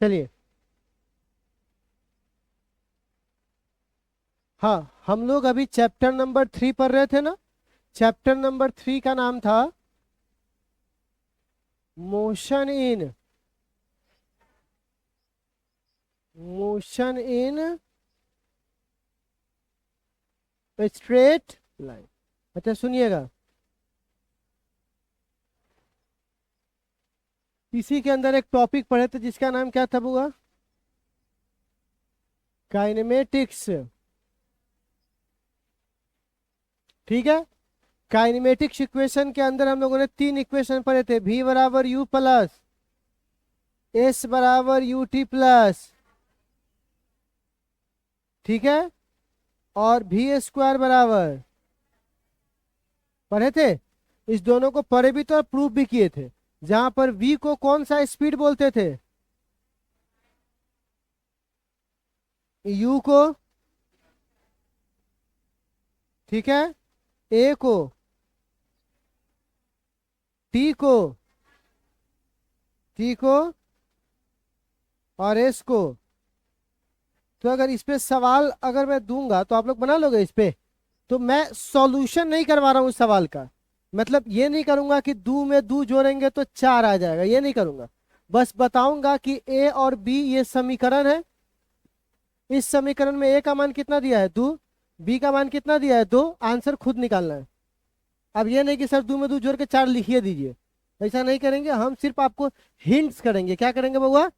चलिए, हाँ हम लोग अभी चैप्टर नंबर 3 पढ़ रहे थे ना। चैप्टर नंबर 3 का नाम था मोशन इन स्ट्रेट लाइन। अच्छा सुनिएगा, इसी के अंदर एक टॉपिक पढ़े थे जिसका नाम क्या था बुआ? काइनेमेटिक्स। ठीक है, काइनेमेटिक्स इक्वेशन के अंदर हम लोगों ने 3 इक्वेशन पढ़े थे, v बराबर यू प्लस एस बराबर यू टी प्लस, ठीक है, और v स्क्वायर बराबर पढ़े थे। इस दोनों को पढ़े भी तो और प्रूफ भी किए थे। जहां पर v को कौन सा स्पीड बोलते थे? u को, ठीक है, a को, t को, t को और s को। तो अगर इस पे सवाल अगर मैं दूंगा तो आप लोग बना लोगे इस पे? तो मैं सॉल्यूशन नहीं करवा रहा हूँ इस सवाल का। मतलब ये नहीं करूंगा कि दो में दो जोड़ेंगे तो 4 आ जाएगा, ये नहीं करूंगा। बस बताऊंगा कि a और b ये समीकरण है। इस समीकरण में a का मान कितना दिया है? 2। b का मान कितना दिया है? 2। आंसर खुद निकालना है। अब ये नहीं कि सर दो में दो जोड़ के 4 लिखिए दीजिए, ऐसा नहीं करेंगे हम। सिर्फ आपको हिंट्स करेंगे। क्या करेंगे बउआ?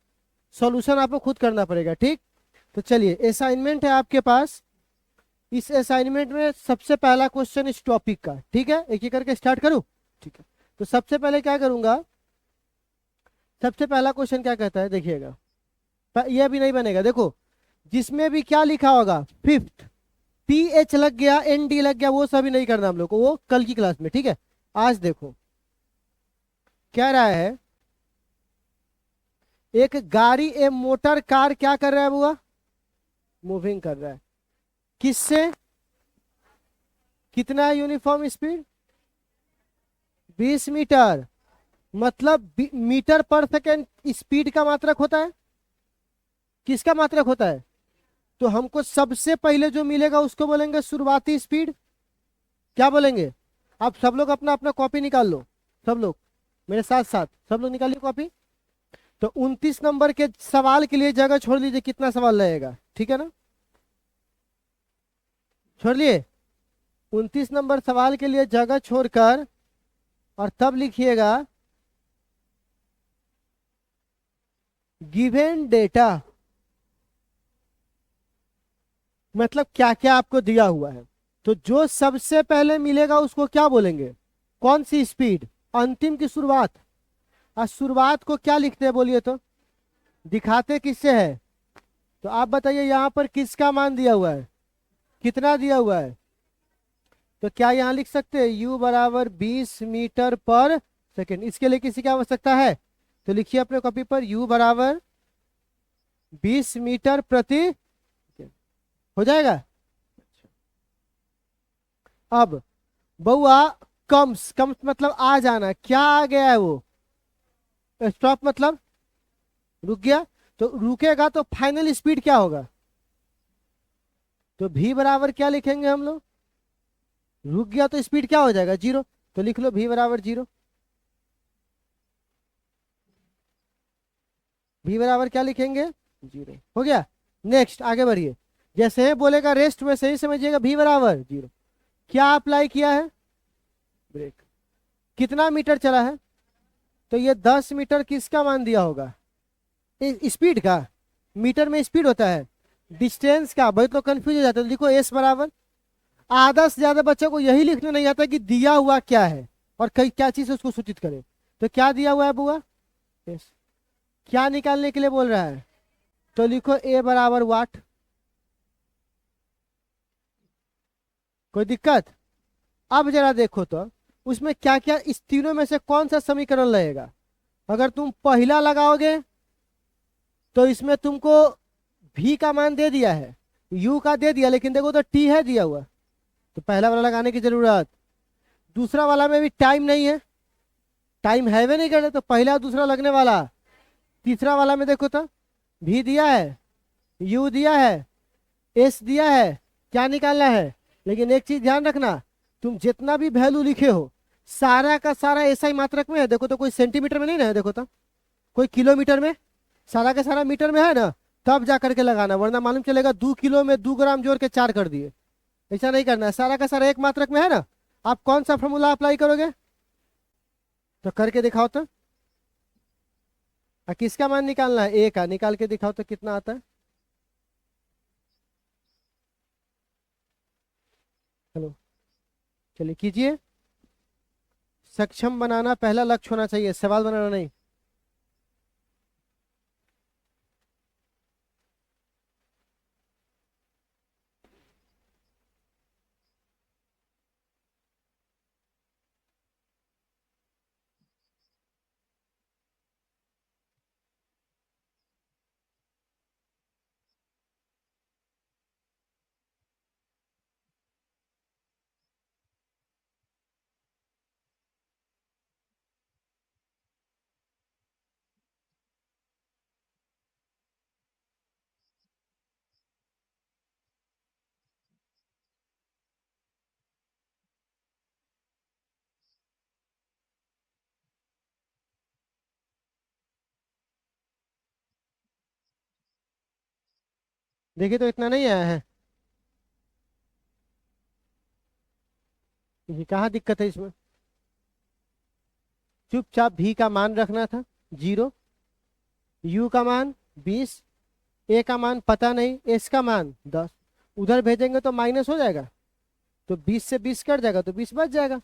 सॉल्यूशन आपको खुद करना पड़ेगा, ठीक। तो चलिए, असाइनमेंट है आपके पास। इस असाइनमेंट में सबसे पहला क्वेश्चन इस टॉपिक का, ठीक है। एक एक करके स्टार्ट करूं? ठीक है। तो सबसे पहले क्या करूंगा, सबसे पहला क्वेश्चन क्या कहता है देखिएगा। यह भी नहीं बनेगा, देखो जिसमें भी क्या लिखा होगा फिफ्थ, पी एच लग गया, एन डी लग गया, वो सभी नहीं करना हम लोग को, वो कल की क्लास में, ठीक है। आज देखो क्या रहा है, एक गाड़ी ए मोटर कार क्या कर रहा है बुआ? मूविंग कर रहा है। किससे? कितना यूनिफॉर्म स्पीड? 20 मीटर। मतलब मीटर पर सेकेंड स्पीड का मात्रक होता है। किसका मात्रक होता है? तो हमको सबसे पहले जो मिलेगा उसको बोलेंगे शुरुआती स्पीड। क्या बोलेंगे? आप सब लोग अपना अपना कॉपी निकाल लो, सब लोग मेरे साथ साथ, सब लोग निकालिए कॉपी। तो 29 नंबर के सवाल के लिए जगह छोड़ लीजिए, कितना सवाल रहेगा, ठीक है ना? छोड़ लिए? 29 नंबर सवाल के लिए जगह छोड़कर और तब लिखिएगा गिवन डेटा। मतलब क्या क्या आपको दिया हुआ है। तो जो सबसे पहले मिलेगा उसको क्या बोलेंगे? कौन सी स्पीड? अंतिम की शुरुआत। और शुरुआत को क्या लिखते हैं बोलिए तो? दिखाते किससे है? तो आप बताइए यहाँ पर किसका मान दिया हुआ है? कितना दिया हुआ है? तो क्या यहाँ लिख सकते हैं u बराबर 20 मीटर पर सेकेंड? इसके लिए किसी की आवश्यकता है? तो लिखिए अपने कॉपी पर u बराबर 20 मीटर प्रति, हो जाएगा। अब बउआ, कम्स कम्स मतलब आ जाना, क्या आ गया है वो? स्टॉप मतलब रुक गया। तो रुकेगा तो फाइनल स्पीड क्या होगा? तो v बराबर क्या लिखेंगे हम लोग? रुक गया तो स्पीड क्या हो जाएगा? 0। तो लिख लो v बराबर 0। v बराबर क्या लिखेंगे? 0। हो गया। नेक्स्ट आगे बढ़िए। जैसे ही बोलेगा रेस्ट वैसे ही समझिएगा v बराबर 0। क्या अप्लाई किया है? ब्रेक। कितना मीटर चला है? तो ये 10 मीटर किसका मान दिया होगा? स्पीड का। मीटर में स्पीड होता है, डिस्टेंस का। भाई तो कंफ्यूज हो जाता है। लिखो एस बराबर, आधा से ज्यादा बच्चों को यही लिखने नहीं आता कि दिया हुआ क्या है और कई क्या चीज उसको सूचित करे। तो क्या दिया हुआ है बुआ? एस। क्या निकालने के लिए बोल रहा है? तो लिखो ए बराबर वाट। कोई दिक्कत? अब जरा देखो तो उसमें क्या क्या, इस तीनों में से कौन सा समीकरण लगेगा? अगर तुम पहला लगाओगे तो इसमें तुमको v का मान दे दिया है, u का दे दिया, लेकिन देखो तो t है दिया हुआ। तो पहला वाला लगाने की जरूरत। दूसरा वाला में भी टाइम नहीं है, टाइम है वे नहीं करे, तो पहला दूसरा लगने वाला। तीसरा वाला में देखो तो भी दिया है, यू दिया है, एस दिया है, क्या निकालना है। लेकिन एक चीज ध्यान रखना, तुम जितना भी वैल्यू लिखे हो सारा का सारा एसआई मात्रक में है। देखो तो कोई सेंटीमीटर में नहीं ना है, देखो तो कोई किलोमीटर में, सारा का सारा मीटर में है ना, तब जा करके लगाना, वरना मालूम चलेगा 2 किलो में 2 ग्राम जोड़ के 4 कर दिए। ऐसा नहीं करना है, सारा का सारा एक मात्रक में है ना। आप कौन सा फॉर्मूला अप्लाई करोगे, तो करके दिखाओ तो। किसका मान निकालना है, ए का, निकाल के दिखाओ तो कितना आता है। चलो चलिए कीजिए। सक्षम बनाना पहला लक्ष्य होना चाहिए, सवाल बनाना नहीं। देखिए तो इतना नहीं आया है, ये कहाँ दिक्कत है इसमें। चुपचाप भी का मान रखना था 0, यू का मान 20, ए का मान पता नहीं, एस का मान 10। उधर भेजेंगे तो माइनस हो जाएगा, तो 20 से 20 कट जाएगा तो 20 बच जाएगा।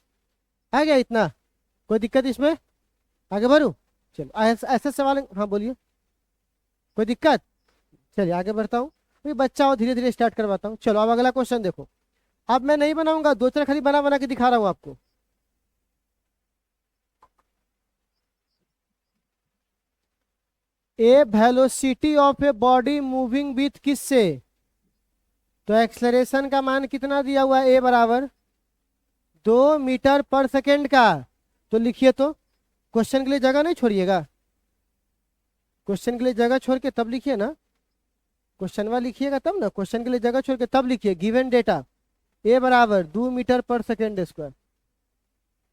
आ गया इतना, कोई दिक्कत इसमें, आगे बढ़ू। चलो ऐसे सवाल, हाँ बोलिए, कोई दिक्कत। चलिए आगे बढ़ता हूँ, अभी बच्चा हो, धीरे धीरे स्टार्ट करवाता हूँ। चलो अब अगला क्वेश्चन देखो। अब मैं नहीं बनाऊंगा, दो चार खाली बना बना के दिखा रहा हूँ आपको। A velocity of a body moving with किससे, तो एक्सलरेशन का मान कितना दिया हुआ है, ए बराबर 2 मीटर पर सेकेंड का। तो लिखिए तो, क्वेश्चन के लिए जगह नहीं छोड़िएगा, क्वेश्चन के लिए जगह छोड़ के तब लिखिए ना, क्वेश्चन वा लिखिएगा तब ना, क्वेश्चन के लिए जगह छोड़ के तब लिखिए। गिवन डेटा ए बराबर 2 मीटर पर सेकेंड स्क्वायर,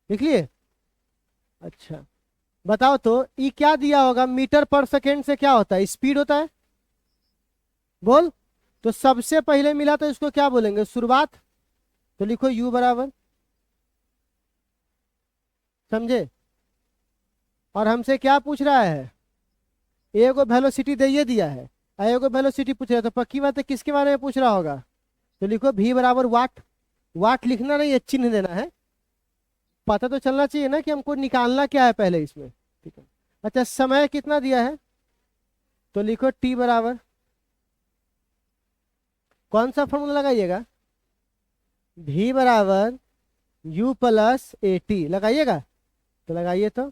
लिख लिए। अच्छा बताओ तो, ई क्या दिया होगा, मीटर पर सेकेंड से क्या होता है, स्पीड होता है, बोल। तो सबसे पहले मिला तो इसको क्या बोलेंगे, शुरुआत। तो लिखो यू बराबर, समझे। और हमसे क्या पूछ रहा है, ए को वेलोसिटी दे ये दिया है, ए को वेलोसिटी पूछ रहा है, तो पक्की बात है किसके बारे में पूछ रहा होगा। तो लिखो भी बराबर वाट, वाट लिखना नहीं है, चिन्ह देना है। पता तो चलना चाहिए ना कि हमको निकालना क्या है पहले इसमें, ठीक है। अच्छा समय कितना दिया है, तो लिखो टी बराबर, कौन सा फॉर्मूला लगाइएगा, भी बराबर यू प्लस ए टी लगाइएगा। तो लगाइए तो,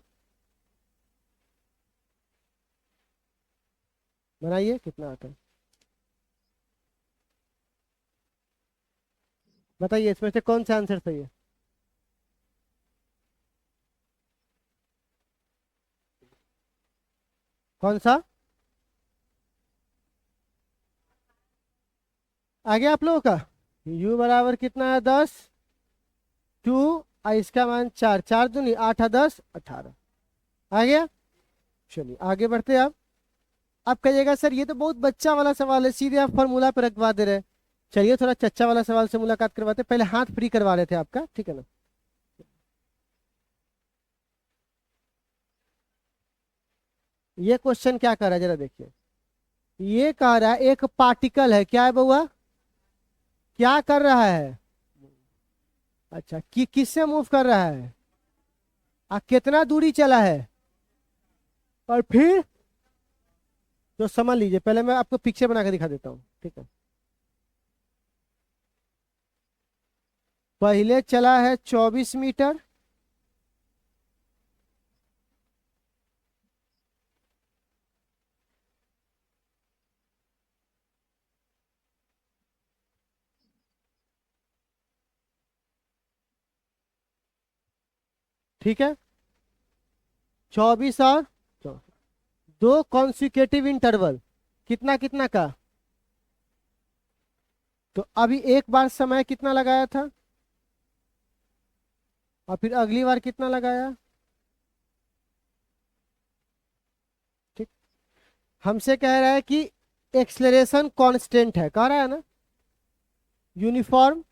बनाइए कितना आता है, बताइए इसमें से कौन सा आंसर सही है। कौन सा आ गया आप लोगों का, u बराबर कितना है 10, 2, और इसका मान 4, 4 दूनी 8 और 10 18 आ गया। चलिए आगे बढ़ते हैं। आप कहिएगा सर ये तो बहुत बच्चा वाला सवाल है, सीधे आप फॉर्मूला पे रखवा दे रहे हैं। चलिए थोड़ा चच्चा वाला सवाल से मुलाकात करवाते हैं। पहले हाथ फ्री करवा रहे थे आपका, ठीक है ना। ये क्वेश्चन क्या कर रहा है जरा देखिए, ये कह रहा है एक पार्टिकल है, क्या है बउआ, क्या कर रहा है, अच्छा कि किससे मूव कर रहा है, कितना दूरी चला है, और फिर, तो समझ लीजिए। पहले मैं आपको पिक्चर बना के दिखा देता हूँ, ठीक है। पहले चला है 24 मीटर, ठीक है, 24 और 24, दो कॉन्सिक्यूटिव इंटरवल, कितना कितना का? तो अभी एक बार समय कितना लगाया था और फिर अगली बार कितना लगाया? ठीक। हमसे कह रहा है कि एक्सलेरेशन कांस्टेंट है, कह रहा है ना, यूनिफॉर्म।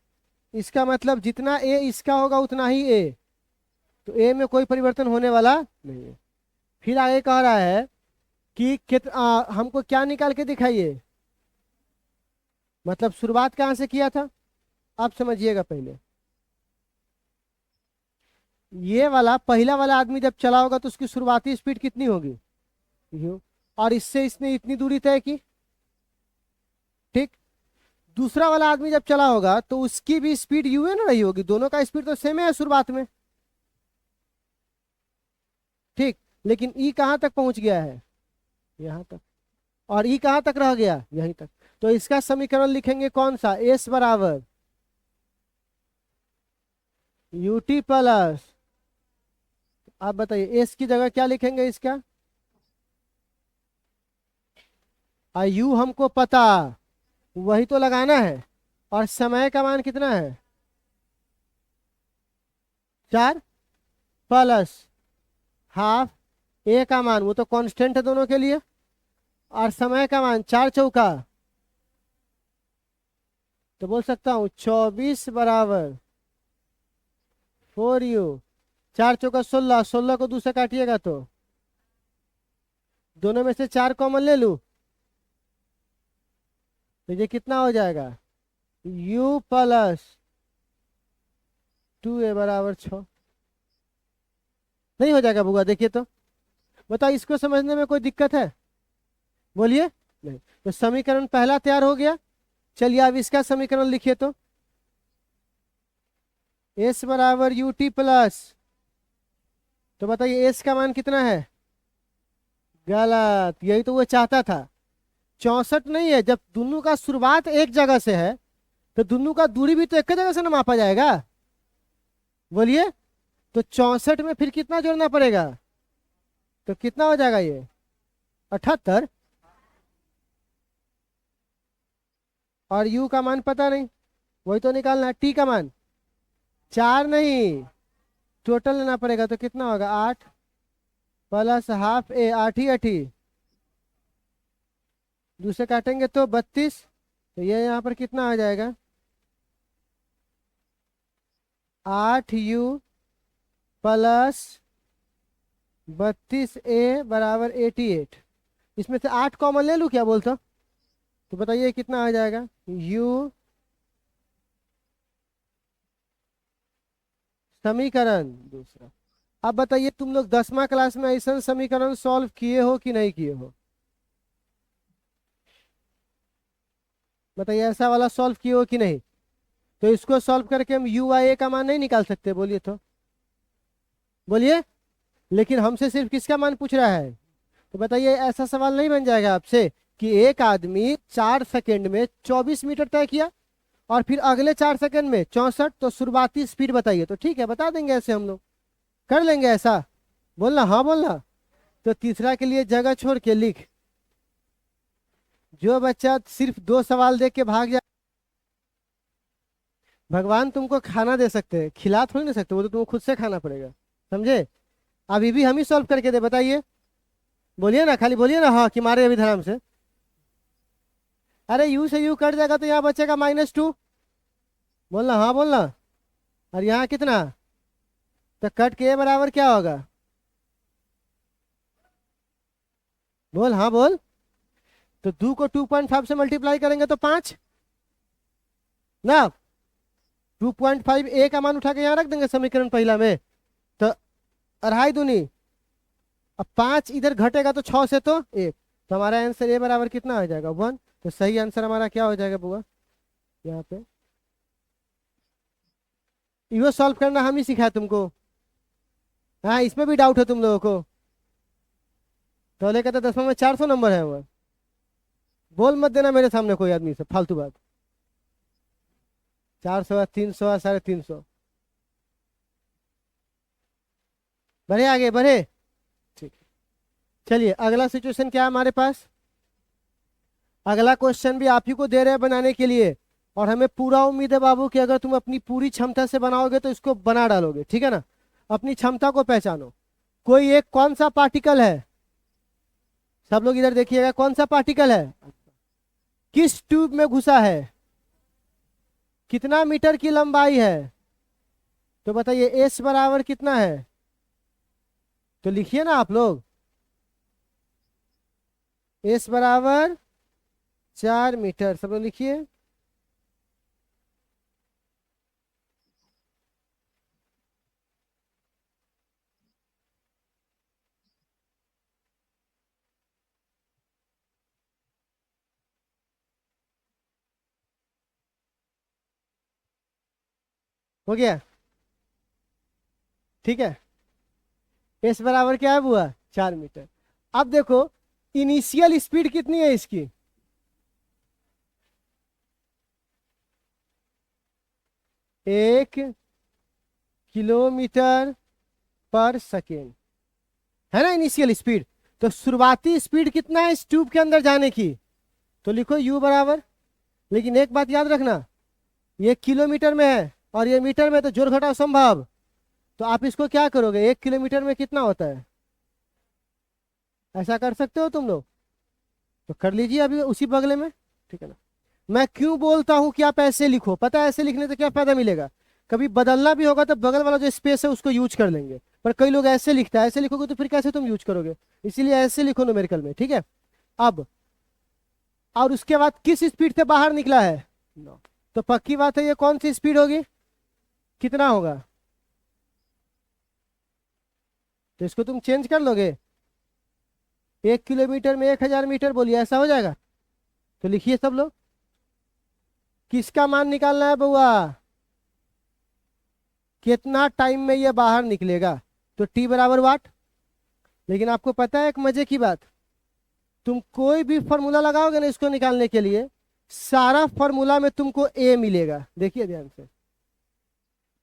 इसका मतलब जितना ए इसका होगा उतना ही ए, तो ए में कोई परिवर्तन होने वाला नहीं है। फिर आगे कह रहा है कि हमको क्या निकाल के दिखाइए, मतलब शुरुआत कहाँ से किया था, आप समझिएगा पहले। ये वाला पहला वाला आदमी जब चला होगा तो उसकी शुरुआती स्पीड कितनी होगी, यू, और इससे इसने इतनी दूरी तय की। ठीक। दूसरा वाला आदमी जब चला होगा तो उसकी भी स्पीड यू है ना रही होगी, दोनों का स्पीड तो सेम है शुरुआत में। ठीक। लेकिन ई कहाँ तक पहुंच गया है, यहाँ तक, और ई कहाँ तक रह गया, यहीं तक। तो इसका समीकरण लिखेंगे कौन सा, एस बराबर यूटी प्लस, आप बताइए एस की जगह क्या लिखेंगे इसका, यू हमको पता, वही तो लगाना है। और समय का मान कितना है, 4 प्लस हाफ ए का मान, वो तो कांस्टेंट है दोनों के लिए, और समय का मान 4 चौका, तो बोल सकता हूँ 24 बराबर 4u, 4 चौका 16, 16 को 2 से काटिएगा तो दोनों में से 4 कॉमन ले लूं तो ये कितना हो जाएगा, u प्लस 2a बराबर 6। नहीं हो जाएगा बुआ, देखिए तो, बताओ इसको समझने में कोई दिक्कत है, बोलिए। नहीं, तो समीकरण पहला तैयार हो गया। चलिए अब इसका समीकरण लिखिए तो, s बराबर यू टी प्लस, तो बताइए s का मान कितना है, गलत, यही तो वो चाहता था। 64 नहीं है, जब दोनों का शुरुआत एक जगह से है तो दोनों का दूरी भी तो एक जगह से ना मापा जाएगा, बोलिए। तो 64 में फिर कितना जोड़ना पड़ेगा, तो कितना हो जाएगा ये 78, और u का मान पता नहीं, वही तो निकालना, t का मान 4 नहीं, टोटल लेना पड़ेगा, तो कितना होगा 8 प्लस हाफ ए, 8 ही 8 ही, दूसरे काटेंगे तो 32, तो ये यहाँ पर कितना आ जाएगा 8u प्लस 32a बराबर 88। इसमें से 8 कॉमन ले लूँ क्या बोलते हो, तो बताइए कितना आ जाएगा, u समीकरण दूसरा। अब बताइए तुम लोग 10वां क्लास में ऐसा समीकरण सॉल्व किए हो कि नहीं किए हो, बताइए ऐसा वाला सॉल्व किए हो कि नहीं। तो इसको सॉल्व करके हम यू आई ए का मान नहीं निकाल सकते, बोलिए तो, बोलिए। लेकिन हमसे सिर्फ किसका मान पूछ रहा है, तो बताइए ऐसा सवाल नहीं बन जाएगा आपसे कि एक आदमी 4 सेकंड में 24 मीटर तय किया और फिर अगले 4 सेकंड में 64, तो शुरुआती स्पीड बताइए, तो ठीक है बता देंगे, ऐसे हम लोग कर लेंगे ऐसा, बोलना हाँ बोलना। तो तीसरा के लिए जगह छोड़ के लिख, जो बच्चा सिर्फ 2 सवाल देख के भाग जाए, भगवान तुमको खाना दे सकते हैं, खिला थोड़ी नहीं सकते, वो तो तुमको खुद से खाना पड़ेगा, समझे। अभी भी हम ही सॉल्व करके दे, बताइए, बोलिए ना, खाली बोलिए ना हाँ कि मारे अभी धराम से। अरे यू से यू कट जाएगा तो यहाँ बचेगा -2, बोलना हाँ बोलना। और यहाँ कितना, तो कट के बराबर क्या होगा, बोल हाँ बोल। तो 2 को 2.5 से मल्टीप्लाई करेंगे तो 5 ना, 2.5 ए का मान उठा के यहाँ रख देंगे समीकरण पहला में, तो 2.5 दूनी, अब 5 इधर घटेगा तो 6 से तो 1, तो हमारा आंसर ए बराबर कितना आ जाएगा 1। तो सही आंसर हमारा क्या हो जाएगा बुआ, यहाँ पे यो सॉल्व करना हम ही सिखाए तुमको, हाँ इसमें भी डाउट है तुम लोगों को, तो लेकर तो 10वां में 400 नंबर है वो, बोल मत देना मेरे सामने कोई आदमी से फालतू बात, 400 300 350, बढ़े आगे बढ़े। ठीक, चलिए अगला सिचुएशन क्या है हमारे पास, अगला क्वेश्चन भी आप ही को दे रहे हैं बनाने के लिए, और हमें पूरा उम्मीद है बाबू कि अगर तुम अपनी पूरी क्षमता से बनाओगे तो इसको बना डालोगे, ठीक है ना। अपनी क्षमता को पहचानो। कोई एक कौन सा पार्टिकल है, सब लोग इधर देखिएगा, कौन सा पार्टिकल है, किस ट्यूब में घुसा है, कितना मीटर की लंबाई है, तो बताइए एस बराबर कितना है। तो लिखिए ना आप लोग, एस बराबर 4 मीटर, सब लोग लिखिए। हो गया, ठीक है। एस बराबर क्या है बुआ, 4 मीटर। अब देखो इनिशियल स्पीड कितनी है इसकी, 1 किलोमीटर पर सेकेंड, है ना इनिशियल स्पीड। तो शुरुआती स्पीड कितना है इस ट्यूब के अंदर जाने की, तो लिखो u बराबर, लेकिन एक बात याद रखना, ये किलोमीटर में है और ये मीटर में, तो जोड़ घटाव संभव। तो आप इसको क्या करोगे, 1 किलोमीटर में कितना होता है, ऐसा कर सकते हो तुम लोग, तो कर लीजिए अभी उसी बगले में, ठीक है ना। मैं क्यों बोलता हूं कि आप ऐसे लिखो, पता है ऐसे लिखने से क्या फायदा मिलेगा, कभी बदलना भी होगा तो बगल वाला जो स्पेस है उसको यूज कर लेंगे, पर कई लोग ऐसे लिखता है, ऐसे लिखोगे तो फिर कैसे तुम यूज करोगे, इसीलिए ऐसे लिखो न्यूमेरिकल में, ठीक है। अब और उसके बाद किस स्पीड से बाहर निकला है, 9, तो पक्की बात है ये कौन सी स्पीड होगी, कितना होगा, तो इसको तुम चेंज कर लोगे, 1 किलोमीटर में 1000 मीटर बोलिए, ऐसा हो जाएगा। तो लिखिए सब लोग, किसका मान निकालना है बउआ, कितना टाइम में ये बाहर निकलेगा, तो टी बराबर वाट। लेकिन आपको पता है एक मजे की बात, तुम कोई भी फॉर्मूला लगाओगे ना इसको निकालने के लिए, सारा फॉर्मूला में तुमको ए मिलेगा, देखिए ध्यान से,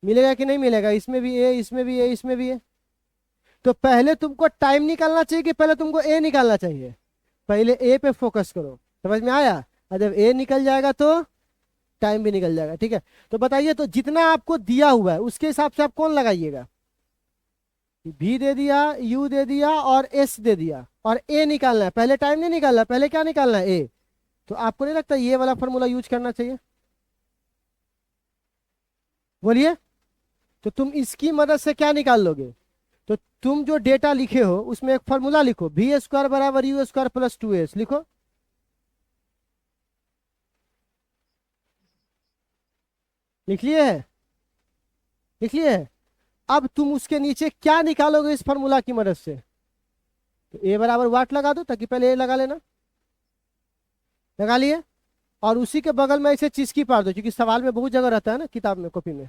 मिलेगा कि नहीं मिलेगा, इसमें भी ए, इसमें भी ए, इसमें भी ए। तो पहले तुमको टाइम निकालना चाहिए कि पहले तुमको ए निकालना चाहिए, पहले ए पे फोकस करो, समझ में आया। और जब ए निकल जाएगा तो टाइम भी निकल जाएगा, ठीक है। तो बताइए, तो जितना आपको दिया हुआ है उसके हिसाब से आप कौन लगाइएगा, भी दे दिया, यू दे दिया और एस दे दिया, और ए निकालना है, पहले टाइम नहीं निकालना, पहले क्या निकालना है, ए। तो आपको नहीं लगता ये वाला फॉर्मूला यूज करना चाहिए, बोलिए। तो तुम इसकी मदद से क्या निकाल लोगे, तो तुम जो डेटा लिखे हो उसमें एक फॉर्मूला लिखो, भी स्क्वायर बराबर यू स्क्वायर प्लस 2s लिखो, लिख लिए है, लिख लिए है। अब तुम उसके नीचे क्या निकालोगे इस फॉर्मूला की मदद से, तो ए बराबर वाट लगा दो, ताकि पहले ए लगा लेना, लगा लिए, और उसी के बगल में इसे चीज़ पार दो, क्योंकि सवाल में बहुत जगह रहता है ना, किताब में कॉपी में।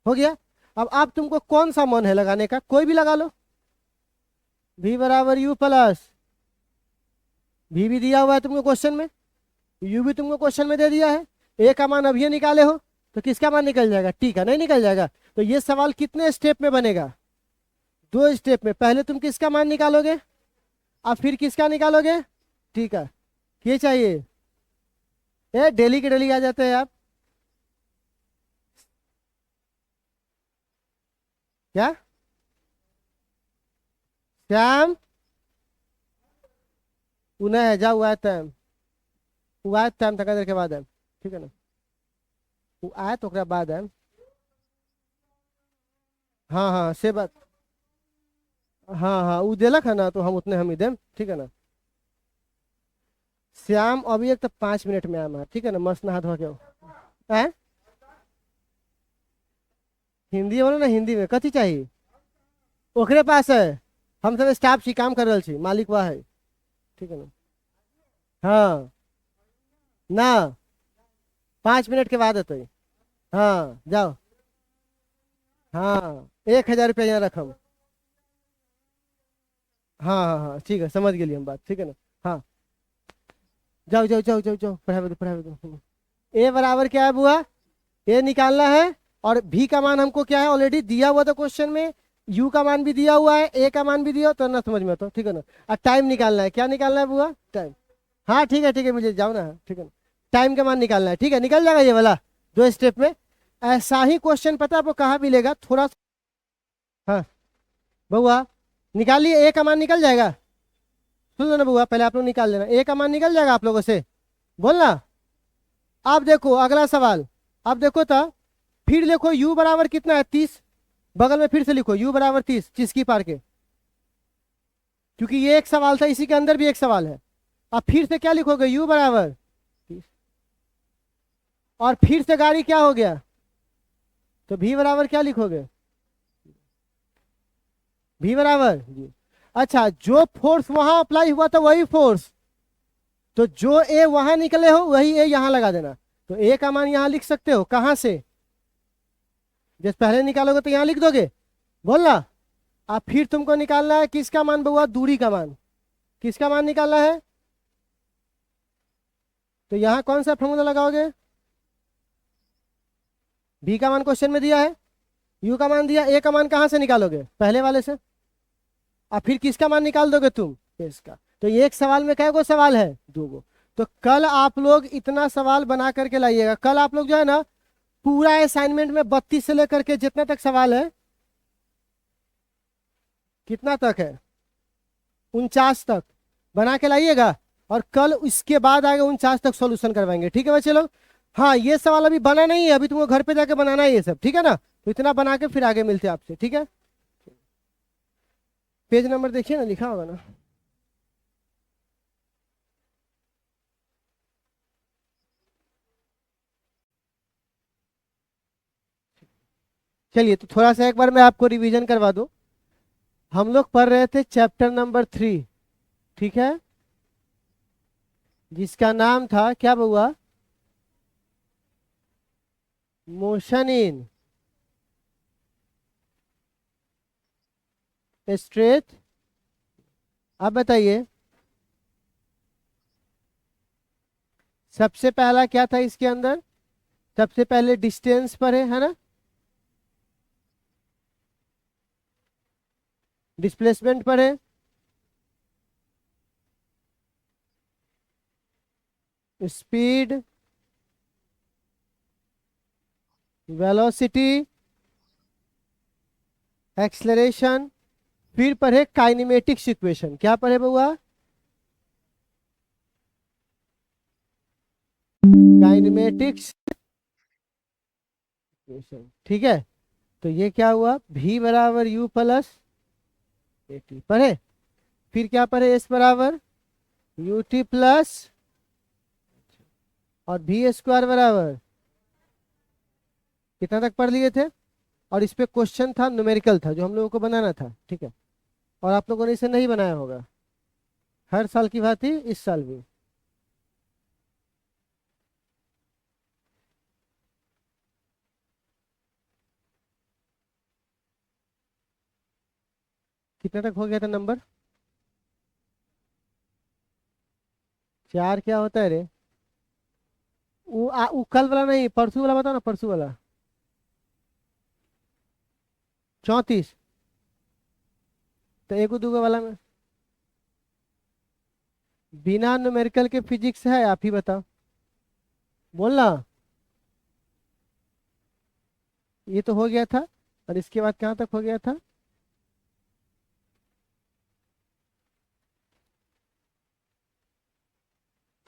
हो गया। अब तुमको कौन सा मन है लगाने का, कोई भी लगा लो, भी बराबर यू प्लस, भी दिया हुआ है तुमको क्वेश्चन में, यू भी तुमको क्वेश्चन में दे दिया है, ए का मान अभी निकाले हो, तो किसका मान निकल जाएगा, टी का, नहीं निकल जाएगा। तो ये सवाल कितने स्टेप में बनेगा, 2 स्टेप में, पहले तुम किसका मान निकालोगे, अब फिर किसका निकालोगे, टी का। ये चाहिए, ये डेली के डेली आ जाते हैं आप, क्या श्याम, उन्हें है जा, हुआ है टाइम, हुआ है टाइम तक देर के बाद है, ठीक है ना, वो आए तो ओकरा बाद है, हाँ हाँ से बात, हाँ हाँ वो दिलक है ना, तो हम उतने हम ही देम, ठीक है ना। श्याम अभी एक तो 5 मिनट में आना, ठीक है ना, मस्त नहा धो के आओ। हैं? हिंदी बोलो ना, हिंदी में कथी चाहिए, ओकरे पास है, हम सब स्टाफ छी, काम कर रहे छी, मालिक वह है, ठीक है ना। हाँ ना, 5 मिनट के बाद होते, हाँ जाओ, हाँ 1000 रुपया यहाँ रखम, हाँ हाँ हाँ ठीक है, समझ गए हम बात, ठीक है ना। हाँ जाओ जाओ जाओ जाओ जाओ, पढ़ावे दो पढ़ावे दो। ए बराबर क्या है बुआ, ए निकालना है, और भी का मान हमको क्या है ऑलरेडी दिया हुआ था क्वेश्चन में, यू का मान भी दिया हुआ है, ए का मान भी दिया, तो ना समझ में तो, ठीक है ना। और टाइम निकालना है, क्या निकालना है बुआ, टाइम। हाँ ठीक है, मुझे जाओ ना, ठीक है। टाइम का मान निकालना है, ठीक है, निकल जाएगा ये वाला 2 स्टेप में। ऐसा ही क्वेश्चन पता है आपको कहाँ मिलेगा थोड़ा। हाँ बउआ, निकालिए, ए का मान निकल जाएगा। सुन लो ना बउआ, पहले आप लोग निकाल लेना, ए का मान निकल जाएगा आप लोगों से, बोलना। अब देखो अगला सवाल, अब देखो तो, फिर देखो u बराबर कितना है 30, बगल में फिर से लिखो u बराबर 30 चिस्की पार के, क्योंकि ये एक सवाल था, इसी के अंदर भी एक सवाल है। अब फिर से क्या लिखोगे, u बराबर 30, और फिर से गाड़ी क्या हो गया, तो v बराबर क्या लिखोगे, v बराबर जी। अच्छा, जो फोर्स वहां अप्लाई हुआ था वही फोर्स, तो जो ए वहां निकले हो वही ए यहां लगा देना। तो ए का मान यहां लिख सकते हो, कहां से, जैसे पहले निकालोगे तो यहां लिख दोगे, बोलना। अब फिर तुमको निकालना है किसका मान बउआ, दूरी का मान, किसका मान निकालना है, तो यहां कौन सा फॉर्मूला लगाओगे, बी का मान क्वेश्चन में दिया है, यू का मान दिया, ए का मान कहां से निकालोगे, पहले वाले से। अब फिर किसका मान निकाल दोगे तुम, इसका। तो ये एक सवाल में कै गो सवाल है, 2 गो। तो कल आप लोग इतना सवाल बना करके लाइएगा, कल आप लोग जो है ना पूरा असाइनमेंट में 32 से लेकर के जितना तक सवाल है, कितना तक है, 49 तक बना के लाइएगा, और कल इसके बाद आगे 49 तक सॉल्यूशन करवाएंगे, ठीक है बच्चे लोग। हाँ, ये सवाल अभी बना नहीं है, अभी तुमको घर पे जाके बनाना है ये सब, ठीक है ना। तो इतना बना के फिर आगे मिलते हैं आपसे, ठीक है। पेज नंबर देखिए ना, लिखा होगा ना। चलिए, तो थोड़ा सा एक बार मैं आपको रिवीजन करवा दूं। हम लोग पढ़ रहे थे चैप्टर नंबर 3, ठीक है, जिसका नाम था क्या बउआ, मोशन इन स्ट्रेट। अब बताइए, सबसे पहला क्या था इसके अंदर, सबसे पहले डिस्टेंस पर है ना, डिस्प्लेसमेंट पर है, स्पीड, वेलोसिटी, एक्सलरेशन, फिर पर है काइनेमेटिक्स इक्वेशन। क्या पर है बउआ, काइनेमेटिक्स इक्वेशन, ठीक है। तो ये क्या हुआ, v बराबर u प्लस ए टी पर है, फिर क्या पर है, s बराबर यू टी प्लस, और v स्क्वायर बराबर, कितना तक पढ़ लिए थे। और इस पे क्वेश्चन था, न्यूमेरिकल था, जो हम लोगों को बनाना था, ठीक है। और आप लोगों ने इसे नहीं बनाया होगा, हर साल की बात ही इस साल भी। कितना तक हो गया था नंबर, 4 क्या होता है रे, वो कल वाला नहीं, परसों वाला बताओ ना, परसों वाला 34। तो एक दूगो वाला में बिना न्यूमेरिकल के फिजिक्स है, आप ही बताओ, बोलना। ये तो हो गया था, और इसके बाद कहाँ तक हो गया था,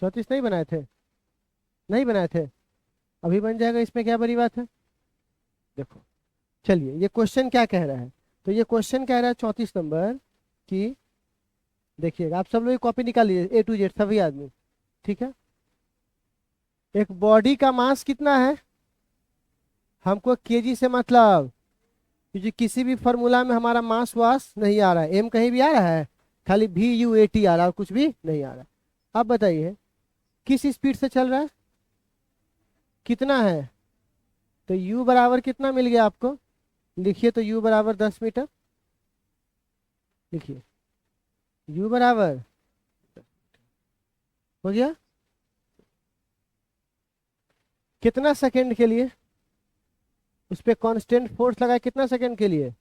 34 नहीं बनाए थे, नहीं बनाए थे, अभी बन जाएगा, इसमें क्या बड़ी बात है। देखो, चलिए ये क्वेश्चन क्या कह रहा है, तो ये क्वेश्चन कह रहा है 34 नंबर की, देखिएगा आप सब लोग कॉपी निकाल लीजिए, A to Z सभी आदमी, ठीक है। एक बॉडी का मास कितना है, हमको केजी से मतलब, क्योंकि किसी भी फॉर्मूला में हमारा मास वास नहीं आ रहा है, एम कहीं भी आ रहा है, खाली VUAT आ रहा है, और कुछ भी नहीं आ रहा। अब बताइए किस स्पीड से चल रहा है, कितना है, तो u बराबर कितना मिल गया आपको, लिखिए, तो u बराबर 10 मीटर, लिखिए u बराबर हो गया, कितना सेकंड के लिए, उस पर कांस्टेंट फोर्स लगा, कितना सेकंड के लिए,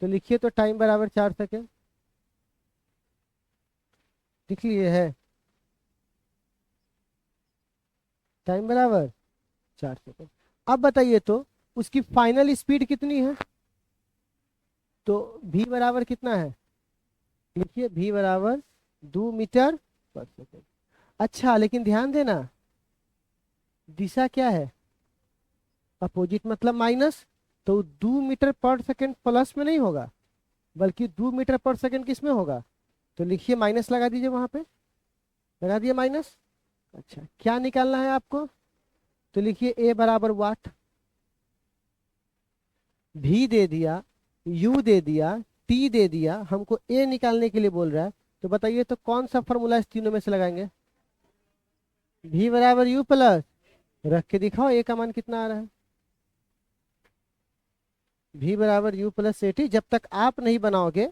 तो लिखिए, तो टाइम बराबर 4 सेकंड, लिख लिए है। टाइम बराबर 4 सेकंड। अब बताइए तो उसकी फाइनल स्पीड कितनी है? तो v बराबर कितना है? लिखिए v बराबर 2 मीटर पर सेकंड। अच्छा लेकिन ध्यान देना, दिशा क्या है? अपोजिट मतलब माइनस। तो 2 मीटर पर सेकंड प्लस में नहीं होगा, बल्कि 2 मीटर पर सेकंड किस में होगा? तो लिखिए माइनस लगा दीजिए वहां पे, लगा दिए माइनस। अच्छा क्या निकालना है आपको? तो लिखिए ए बराबर वाट, भी दे दिया, यू दे दिया, टी दे दिया, हमको ए निकालने के लिए बोल रहा है। तो बताइए तो कौन सा फॉर्मूला इस तीनों में से लगाएंगे? भी बराबर यू प्लस, रख के दिखाओ ए का मान कितना आ रहा है। भी बराबर यू प्लस ए टी। जब तक आप नहीं बनाओगे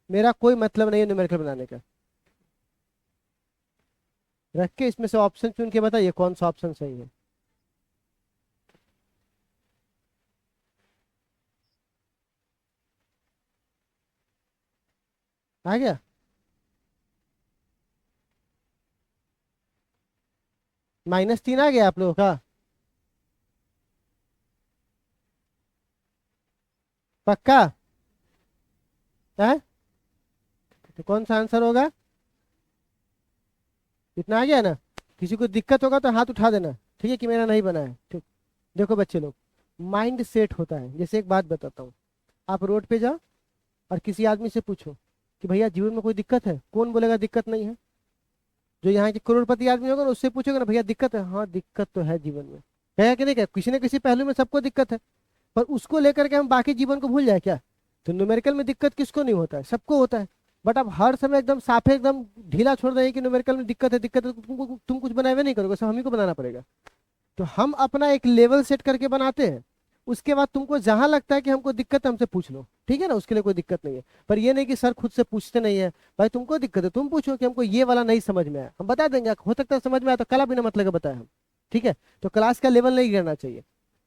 मेरा कोई मतलब नहीं है न्यूमेरिकल बनाने का। रख के इसमें से ऑप्शन चुन के बताइए कौन सा ऑप्शन सही है। आ गया? -3 आ गया आप लोगों का? पक्का है? तो कौन सा आंसर होगा? इतना आ गया ना? किसी को दिक्कत होगा तो हाथ उठा देना, ठीक है, कि मेरा नहीं बना है। ठीक। देखो बच्चे लोग, माइंड सेट होता है। जैसे एक बात बताता हूँ, आप रोड पे जाओ और किसी आदमी से पूछो कि भैया जीवन में कोई दिक्कत है, कौन बोलेगा दिक्कत नहीं है? जो यहाँ के करोड़पति आदमी होगा ना, उससे पूछोगे ना भैया दिक्कत है, हाँ दिक्कत तो है जीवन में। कहेगा कि नहीं, कहे किसी न किसी पहलू में सबको दिक्कत है। पर उसको लेकर के हम बाकी जीवन को भूल जाए क्या? तो न्यूमेरिकल में दिक्कत किसको नहीं होता है? सबको होता है। बट आप हर समय एकदम साफे एकदम ढीला छोड़ दें कि न्यूमेरिकल में दिक्कत है, दिक्कत है, तो तुम कुछ बनाए हुए नहीं करोगे, सब हम ही को बनाना पड़ेगा। तो हम अपना एक लेवल सेट करके बनाते हैं। उसके बाद तुमको जहां लगता है कि हमको दिक्कत है हमसे पूछ लो, ठीक है ना, उसके लिए कोई दिक्कत नहीं है। पर ये नहीं कि सर खुद से पूछते नहीं है। भाई तुमको दिक्कत है तुम पूछो कि हमको ये वाला नहीं समझ में आया, हम बता देंगे। हो सकता है समझ में आया तो कला बिना मतलब के बताए हम, ठीक है। तो क्लास का लेवल नहीं गिरना चाहिए।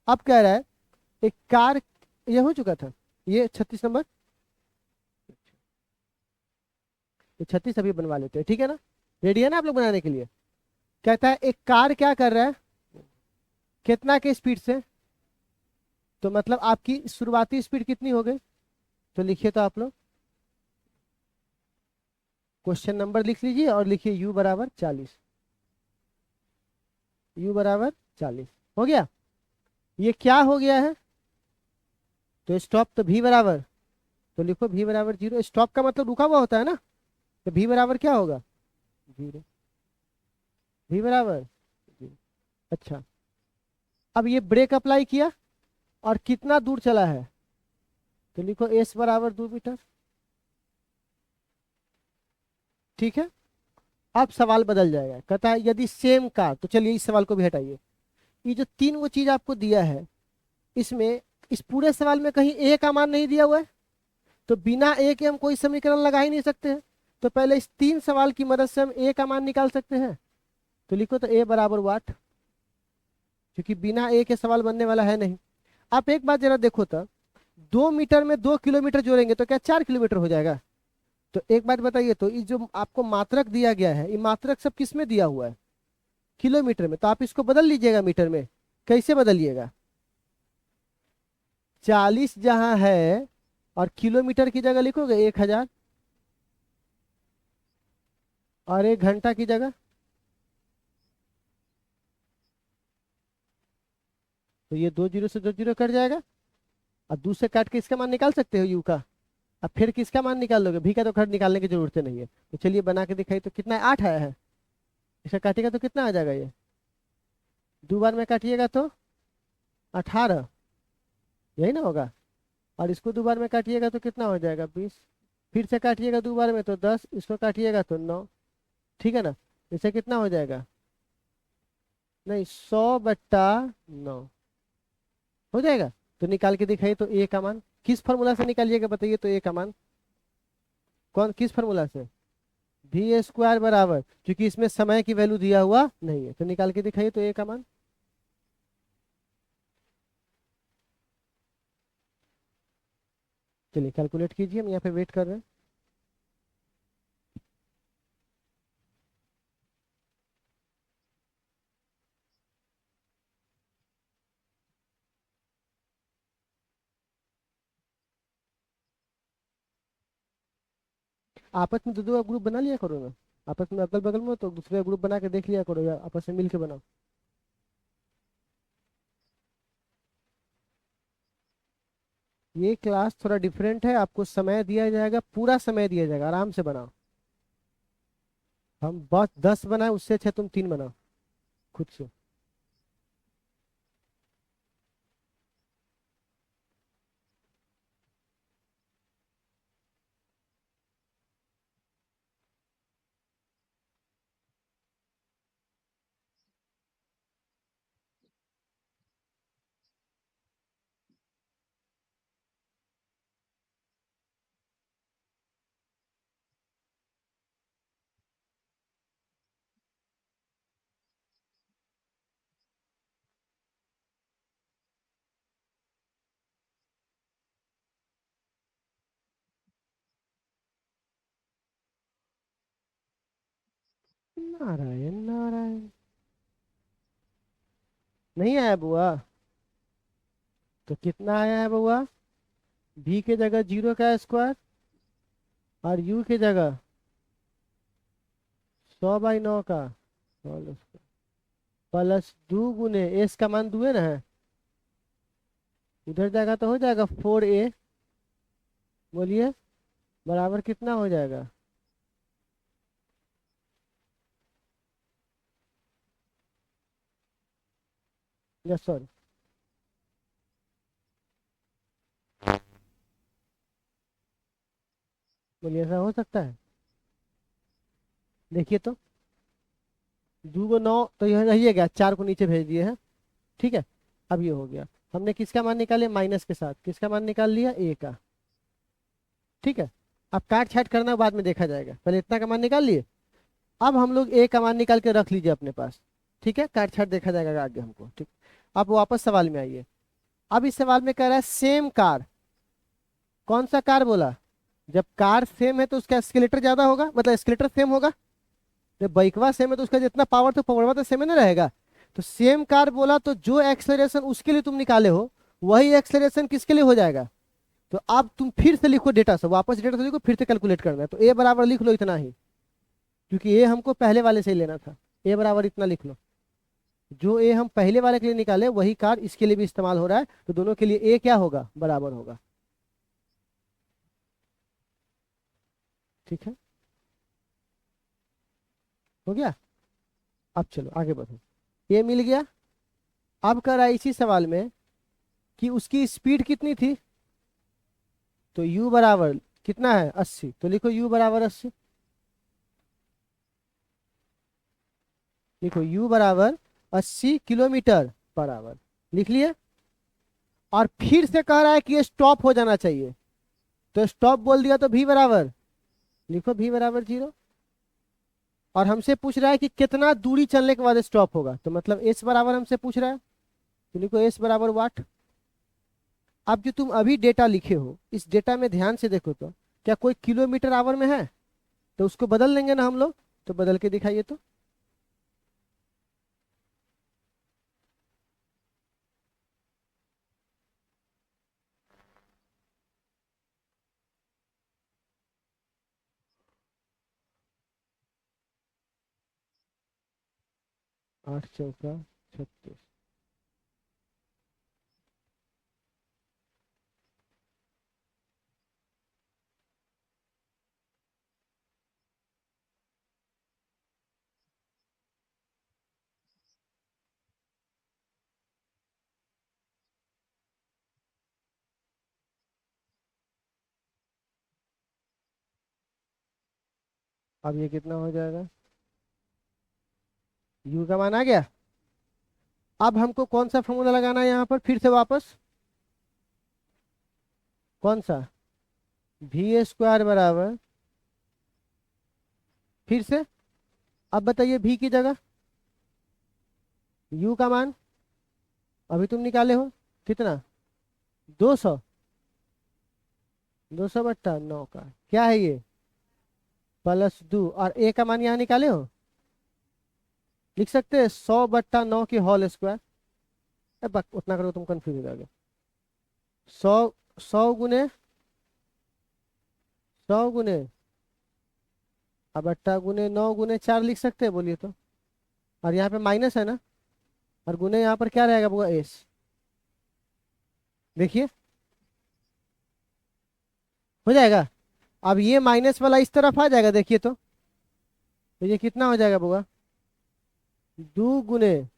अब कह रहा है एक कार, ये हो चुका था, ये 36 नंबर, ये 36 अभी बनवा लेते हैं, ठीक है ना? रेडी है ना आप लोग बनाने के लिए? कहता है एक कार क्या कर रहा है, कितना के स्पीड से? तो मतलब आपकी शुरुआती स्पीड कितनी हो गई? तो लिखिए तो आप लोग क्वेश्चन नंबर लिख लीजिए और लिखिए u बराबर 40। u बराबर 40 हो गया। ये क्या हो गया है? तो स्टॉप, तो v बराबर, तो लिखो v बराबर 0। स्टॉप का मतलब रुका हुआ होता है ना, तो v बराबर क्या होगा? 0। v बराबर 0। अच्छा, अब ये ब्रेक अप्लाई किया और कितना दूर चला है? तो लिखो s बराबर 2 मीटर। ठीक है। अब सवाल बदल जाएगा, कहता है यदि सेम कार, तो चलिए इस सवाल को भी हटाइए। ये जो तीन वो चीज आपको दिया है, इसमें इस पूरे सवाल में कहीं ए का मान नहीं दिया हुआ है। तो बिना ए के हम कोई समीकरण लगा ही नहीं सकते हैं। तो पहले इस 3 सवाल की मदद से हम ए का मान निकाल सकते हैं। तो लिखो तो ए बराबर वाट, क्योंकि बिना ए के सवाल बनने वाला है नहीं। आप एक बात जरा देखो तो, 2 मीटर में 2 किलोमीटर जोड़ेंगे तो क्या 4 किलोमीटर हो जाएगा? तो एक बात बताइए तो, ये जो आपको मात्रक दिया गया है, ये मात्रक सब किस में दिया हुआ है? किलोमीटर में। तो आप इसको बदल लीजिएगा मीटर में। कैसे बदलिएगा? 40 जहां है और किलोमीटर की जगह लिखोगे 1000, और 1 घंटा की जगह, तो ये 2 जीरो से 2 जीरो कट जाएगा। और 2 से काट के इसका मान निकाल सकते हो यू का। अब फिर किसका मान निकाल लोगे? भी का तो खैर निकालने की जरूरत नहीं है। तो चलिए बना के दिखाई, तो कितना है? 8 आया है। इसे काटिएगा तो कितना आ जाएगा? ये 2 बार में काटिएगा तो 18, यही ना होगा। और इसको 2 बार में काटिएगा तो कितना हो जाएगा? 20। फिर से काटिएगा 2 बार में तो 10, इसको काटिएगा तो 9। ठीक है ना? इसे कितना हो जाएगा? नहीं, 100/9 हो जाएगा। तो निकाल के दिखाइए तो ए का मान किस फॉर्मूला से निकालिएगा बताइए तो ए का मान कौन, किस फॉर्मूला से? v² बराबर, क्योंकि इसमें समय की वैल्यू दिया हुआ नहीं है, तो निकाल के दिखाइए तो ए का मान। चलिए कैलकुलेट कीजिए, हम यहाँ पे वेट कर रहे हैं। आपस में दो दो ग्रुप बना लिया करो ना, आपस में अगल बगल में, तो दूसरे ग्रुप बना के देख लिया करो, या आपस में मिल के बनाओ। ये क्लास थोड़ा डिफरेंट है, आपको समय दिया जाएगा, पूरा समय दिया जाएगा, आराम से बनाओ। हम बस 10 बनाए, उससे अच्छा तुम 3 बनाओ खुद से। नारायण नारायण। नहीं आया बुआ? तो कितना आया है बुआ? भी के जगह 0 का स्क्वायर, और यू के जगह 100/9 का होल स्क्वायर, प्लस 2 गुने एस का मान 2 है ना, उधर जाएगा तो हो जाएगा 4a। बोलिए बराबर कितना हो जाएगा? Yes sir. बोलिए ऐसा हो सकता है? देखिए तो, 2 को 9, तो यह रही है क्या, 4 को नीचे भेज दिए हैं। ठीक है, अब ये हो गया। हमने किसका मान निकाले, माइनस के साथ किसका मान निकाल लिया, ए का। ठीक है, अब काट छाट करना बाद में देखा जाएगा, पहले इतना का मान निकाल लिए। अब हम लोग ए का मान निकाल के रख लीजिए अपने पास। ठीक है, काट छाट देखा जाएगा आगे हमको। ठीक, अब वापस सवाल में आइए। अब इस सवाल में कह रहा है सेम कार। कौन सा कार बोला? जब कार सेम है तो उसका स्केलेटर ज्यादा होगा, मतलब स्केलेटर सेम होगा। जब बाइकवा सेम है तो उसका जितना पावर तो पावरवा तो सेम ही ना रहेगा। तो सेम कार बोला, तो जो एक्सेलरेशन उसके लिए तुम निकाले हो, वही एक्सेलरेशन किसके लिए हो जाएगा? तो अब तुम फिर से लिखो डेटा से, वापस डेटा से लिखो, फिर से कैलकुलेट करना है, तो ए बराबर लिख लो इतना ही, क्योंकि ए हमको पहले वाले से ही लेना था। ए बराबर इतना लिख लो, जो ए हम पहले वाले के लिए निकाले वही कार इसके लिए भी इस्तेमाल हो रहा है, तो दोनों के लिए ए क्या होगा, बराबर होगा। ठीक है, हो गया। अब चलो आगे बढ़ो। ये मिल गया। अब कर रहा है इसी सवाल में कि उसकी स्पीड कितनी थी, तो u बराबर कितना है, 80, तो लिखो u बराबर 80। लिखो u बराबर 80 किलोमीटर पर आवर, लिख लिए। और फिर से कह रहा है कि ये स्टॉप हो जाना चाहिए, तो स्टॉप बोल दिया, तो v बराबर लिखो, v बराबर 0। और हमसे पूछ रहा है कि कितना दूरी चलने के बाद स्टॉप होगा, तो मतलब s बराबर हमसे पूछ रहा है, तो लिखो s बराबर वाट। अब जो तुम अभी डेटा लिखे हो, इस डेटा में ध्यान से देखो तो क्या कोई किलोमीटर आवर में है? तो उसको बदल लेंगे ना हम लोग, तो बदल के दिखाइए तो। 8 × 4 = 36। अब ये कितना हो जाएगा, u का मान आ गया। अब हमको कौन सा फॉर्मूला लगाना है यहाँ पर, फिर से वापस, कौन सा, वी स्क्वायर बराबर, फिर से। अब बताइए v की जगह u का मान अभी तुम निकाले हो कितना, 200। 200/9 का क्या है ये, +2, और a का मान यहाँ निकाले हो, लिख सकते हैं 100/9 की होल स्क्वायर। उतना करो तुम कंफ्यूज हो जाओगे। 100, 100 गुने 100 गुने अब 8 × 9 × 4 लिख सकते हैं, बोलिए तो। और यहाँ पे माइनस है ना, और गुने यहाँ पर क्या रहेगा बुआ, एस। देखिए हो जाएगा। अब ये माइनस वाला इस तरफ आ जाएगा, देखिए तो ये कितना हो जाएगा बुआ, 2 गुने,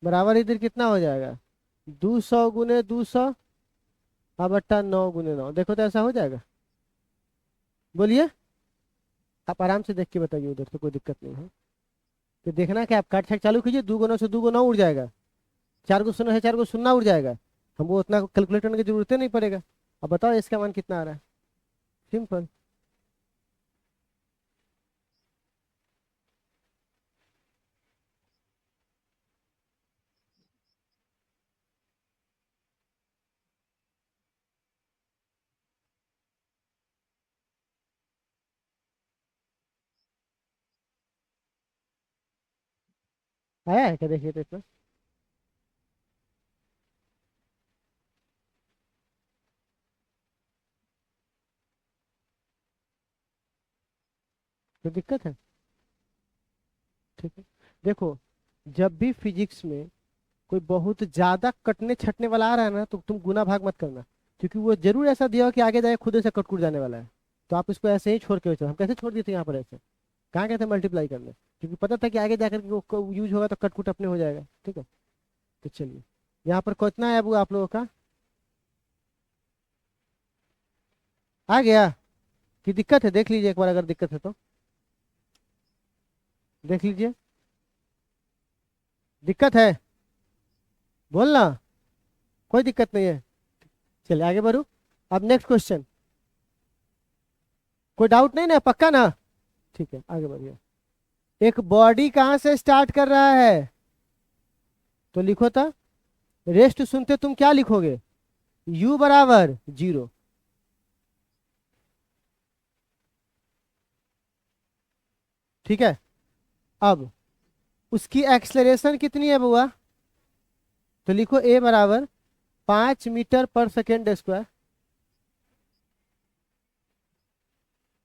बराबर इधर कितना हो जाएगा, 200 × 200। अब 8 × 9 × 9, देखो तो ऐसा हो जाएगा। बोलिए, आप आराम से देख के बताइए, उधर तो कोई दिक्कत नहीं है। तो देखना कि आप काट छाट चालू कीजिए, 2 गुना से 2 गुना उड़ जाएगा, 4 को 0 है, 4 को 0 उड़ जाएगा। हमको उतना कैलकुलेट करने की जरूरत ही नहीं पड़ेगा। अब बताओ इसका मान कितना आ रहा है, सिंपल। आया है क्या, देखिए तो इतना। तो दिक्कत है, ठीक है। देखो, जब भी फिजिक्स में कोई बहुत ज्यादा कटने छटने वाला आ रहा है ना, तो तुम गुना भाग मत करना, क्योंकि वो जरूर ऐसा दिया हो कि आगे जाके खुद से कट कुट जाने वाला है। तो आप इसको ऐसे ही छोड़ के चलो। हम कैसे छोड़ दिए थे यहाँ पर ऐसे, कहाँ गए थे मल्टीप्लाई करने, क्योंकि पता था कि आगे जाकर के वो यूज होगा तो कट कुट अपने हो जाएगा, ठीक है। तो चलिए, यहाँ पर कितना है वो आप लोगों का, आ गया कि दिक्कत है, देख लीजिए एक बार, अगर दिक्कत है तो देख लीजिए। दिक्कत है, बोलना, कोई दिक्कत नहीं है। चलिए आगे बढ़ू। अब नेक्स्ट क्वेश्चन, कोई डाउट नहीं ना, पक्का ना, ठीक है आगे बढ़िए। एक बॉडी कहाँ से स्टार्ट कर रहा है, तो लिखो था, रेस्ट सुनते तुम क्या लिखोगे, u बराबर 0। ठीक है। अब उसकी एक्सलेरेशन कितनी है बुआ, तो लिखो a बराबर 5 मीटर पर सेकेंड स्क्वायर।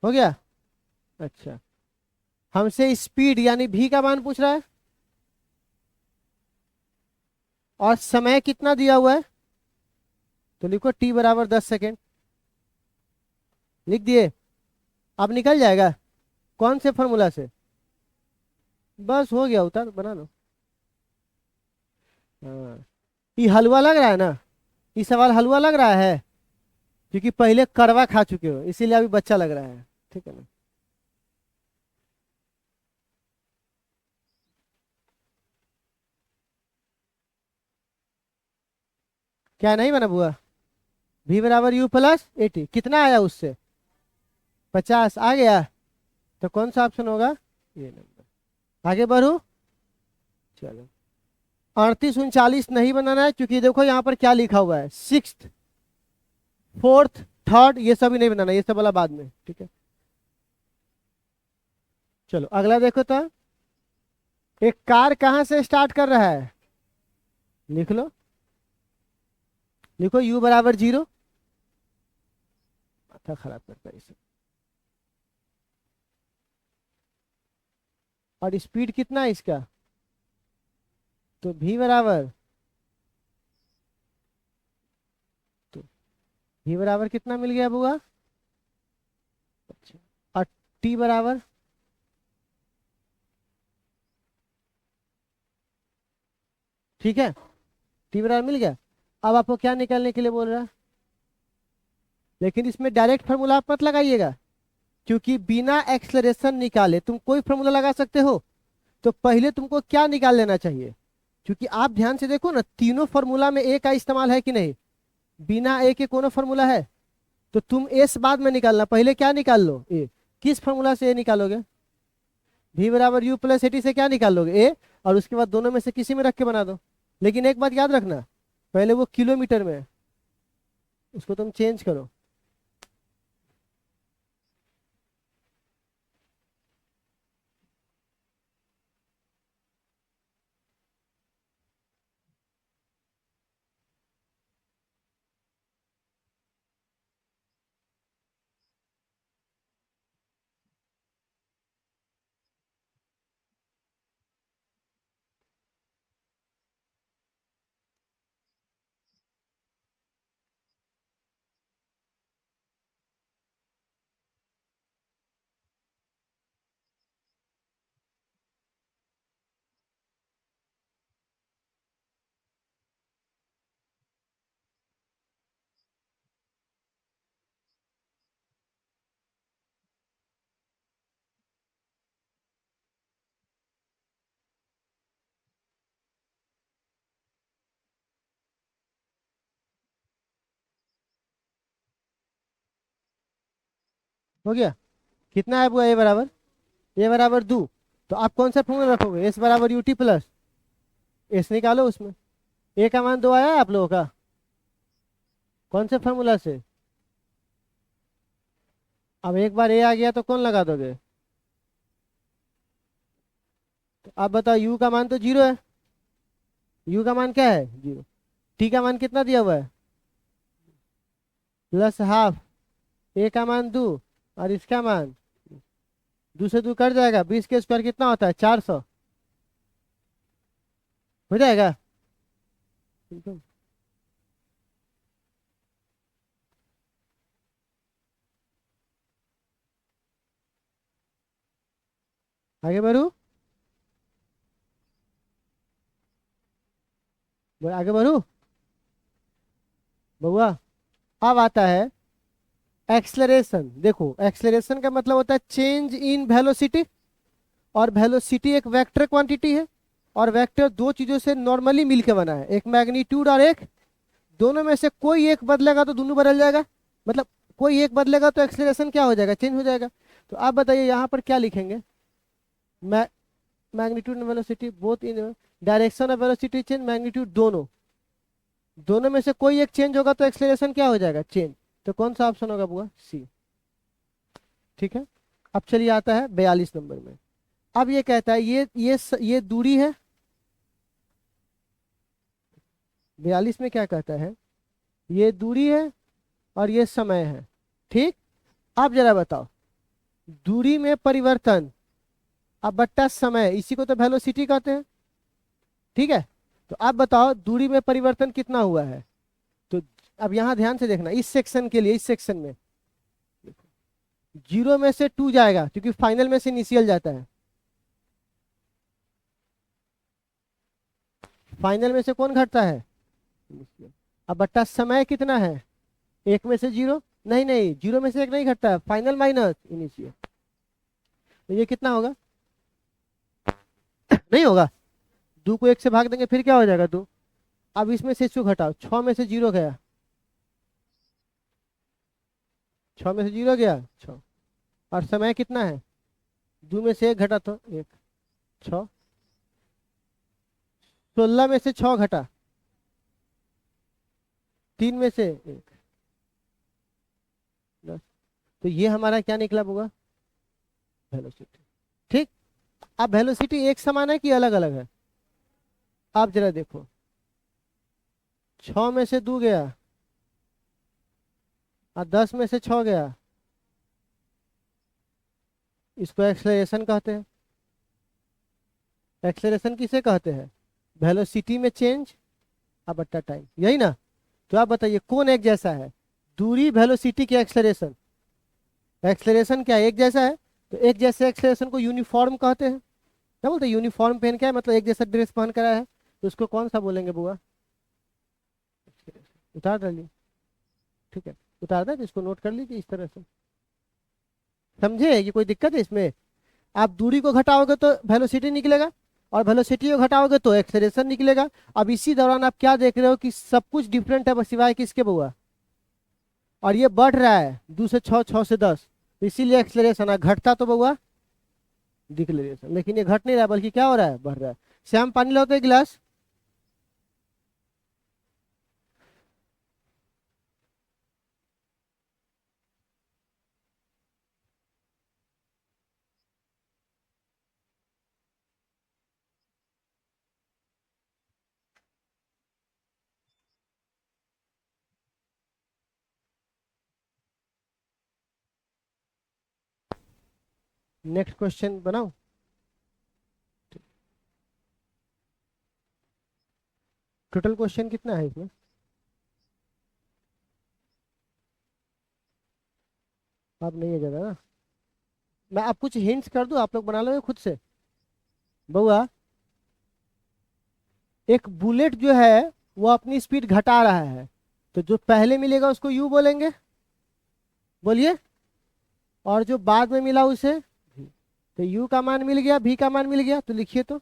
हो गया। अच्छा, हमसे स्पीड यानी v का मान पूछ रहा है, और समय कितना दिया हुआ है, तो लिखो t बराबर 10 सेकेंड। लिख दिए। अब निकल जाएगा, कौन से फॉर्मूला से, बस हो गया, उतार बना लो। हाँ, ये हलवा लग रहा है ना, ये सवाल हलवा लग रहा है, क्योंकि पहले कड़वा खा चुके हो, इसीलिए अभी बच्चा लग रहा है, ठीक है ना। क्या नहीं बना बुआ, v बराबर u + 80, कितना आया उससे, 50 आ गया। तो कौन सा ऑप्शन होगा, ये नंबर। आगे बढ़ू, चलो। 38 39 नहीं बनाना है, क्योंकि देखो यहाँ पर क्या लिखा हुआ है, सिक्स्थ, फोर्थ, थर्ड, ये सभी नहीं बनाना, ये सब वाला बाद में, ठीक है। चलो अगला देखो तो, एक कार कहाँ से स्टार्ट कर रहा है, लिख लो, लिखो u बराबर 0। माथा खराब करता है इसे। और स्पीड कितना है इसका, तो v बराबर, तो v बराबर कितना मिल गया बुआ, अच्छा, और t बराबर, ठीक है, t बराबर मिल गया। अब आपको क्या निकालने के लिए बोल रहा है, लेकिन इसमें डायरेक्ट फार्मूला आप मत लगाइएगा, क्योंकि बिना एक्सलरेशन निकाले तुम कोई फार्मूला लगा सकते हो। तो पहले तुमको क्या निकाल लेना चाहिए, क्योंकि आप ध्यान से देखो ना, तीनों फार्मूला में ए का इस्तेमाल है कि नहीं, बिना ए के कोनो फार्मूला है, तो तुम एस बाद में निकालना, पहले क्या निकाल लो, ए। किस फार्मूला से ए निकालोगे, v बराबर u + 80 से क्या निकाल लोगे, ए, और उसके बाद दोनों में से किसी में रख के बना दो। लेकिन एक बात याद रखना, पहले वो किलोमीटर में है, उसको तुम चेंज करो। हो गया। कितना है बुआ, ए बराबर, ए बराबर 2। तो आप कौन सा फॉर्मूला रखोगे, एस बराबर यूटी प्लस एस, निकालो उसमें। ए का मान 2 आया है आप लोगों का, कौन से फॉर्मूला से? अब एक बार ए आ गया तो कौन लगा दोगे? तो आप बताओ, यू का मान तो 0 है, यू का मान क्या है 0, टी का मान कितना दिया हुआ है प्लस हाफ, ए का मान 2 और इसका मान 2 से 2 कट जाएगा, 20 के स्क्वायर कितना होता है 400, हो जाएगा। आगे बढ़ू, आगे बढ़ू बउआ। अब आता है एक्सलरेशन। देखो एक्सलरेशन का मतलब होता है चेंज इन वेलोसिटी, और वेलोसिटी एक वेक्टर क्वांटिटी है, और वेक्टर दो चीजों से नॉर्मली मिलके बना है, एक मैग्नीट्यूड और एक, दोनों में से कोई एक बदलेगा तो दोनों बदल जाएगा, मतलब कोई एक बदलेगा तो एक्सलरेशन क्या हो जाएगा, चेंज हो जाएगा। तो आप बताइए यहाँ पर क्या लिखेंगे, मै magnitude and velocity both in direction of velocity change, magnitude दोनों, दोनों में से कोई एक चेंज होगा तो एक्सलरेशन क्या हो जाएगा, चेंज। तो कौन सा ऑप्शन होगा बुआ, सी। ठीक है। अब चलिए आता है 42 नंबर में। अब ये कहता है ये दूरी है, 42 में क्या कहता है, ये दूरी है और ये समय है। ठीक। अब जरा बताओ, दूरी में परिवर्तन अब बट्टा समय, इसी को तो वेलोसिटी कहते हैं। ठीक है। तो आप बताओ दूरी में परिवर्तन कितना हुआ है। तो अब यहां ध्यान से देखना, इस सेक्शन के लिए, इस सेक्शन में 0 में से 2 जाएगा क्योंकि फाइनल में से इनिशियल जाता है, फाइनल में से कौन घटता है, initial। अब बट्टा समय कितना है, 1 में से 0, नहीं नहीं 0 में से 1 नहीं घटता है, फाइनल माइनस इनिशियल। तो ये कितना होगा, नहीं होगा, 2 को 1 से भाग देंगे फिर क्या हो जाएगा 2। अब इसमें से 2 घटाओ, 6 में से 0 गया, 6 में से 0 गया 6, और समय कितना है, 2 में से 1 घटा तो 1, 6, 16 में से 6 घटा, 3 में से 1, 10। तो ये हमारा क्या निकला होगा, वेलोसिटी। ठीक। अब वेलोसिटी एक समान है कि अलग अलग है, आप जरा देखो, 6 में से 2 गया और 10 में से 6 गया, इसको एक्सेलरेशन कहते हैं। एक्सेलरेशन किसे कहते हैं, वेलोसिटी में चेंज अब बट्टा टाइम, यही ना। तो आप बताइए कौन एक जैसा है, दूरी वेलोसिटी की एक्सेलरेशन, एक्सेलरेशन क्या एक जैसा है। तो एक जैसे एक्सेलरेशन को यूनिफॉर्म कहते हैं। क्या बोलते हैं, यूनिफॉर्म पहन के है, मतलब एक जैसा ड्रेस पहन कर आया है, तो उसको कौन सा बोलेंगे बुआ, उतार डालिए। ठीक है, उतार दें, इसको नोट कर लीजिए इस तरह से, समझे कि कोई दिक्कत है इसमें। आप दूरी को घटाओगे तो वेलोसिटी निकलेगा, और वेलोसिटी को घटाओगे तो एक्सेलरेशन निकलेगा। अब इसी दौरान आप क्या देख रहे हो कि सब कुछ डिफरेंट है बस सिवाय किसके बुआ, और ये बढ़ रहा है 2 से 6, 6 से 10, इसीलिए एक्सेलरेशन है। घटता तो बुआ डिक्लेरेशन, लेकिन ये घट नहीं रहा है बल्कि क्या हो रहा है, बढ़ रहा है। श्याम पानी लाओ तो एक गिलास। नेक्स्ट क्वेश्चन बनाओ। टोटल क्वेश्चन कितना है इसमें, आप नहीं है ज्यादा ना, मैं आप कुछ हिंट्स कर दूं, आप लोग बना लोगे खुद से। बउआ, एक बुलेट जो है वो अपनी स्पीड घटा रहा है, तो जो पहले मिलेगा उसको यू बोलेंगे, बोलिए, और जो बाद में मिला उसे V। तो यू का मान मिल गया, भी का मान मिल गया, तो लिखिए तो।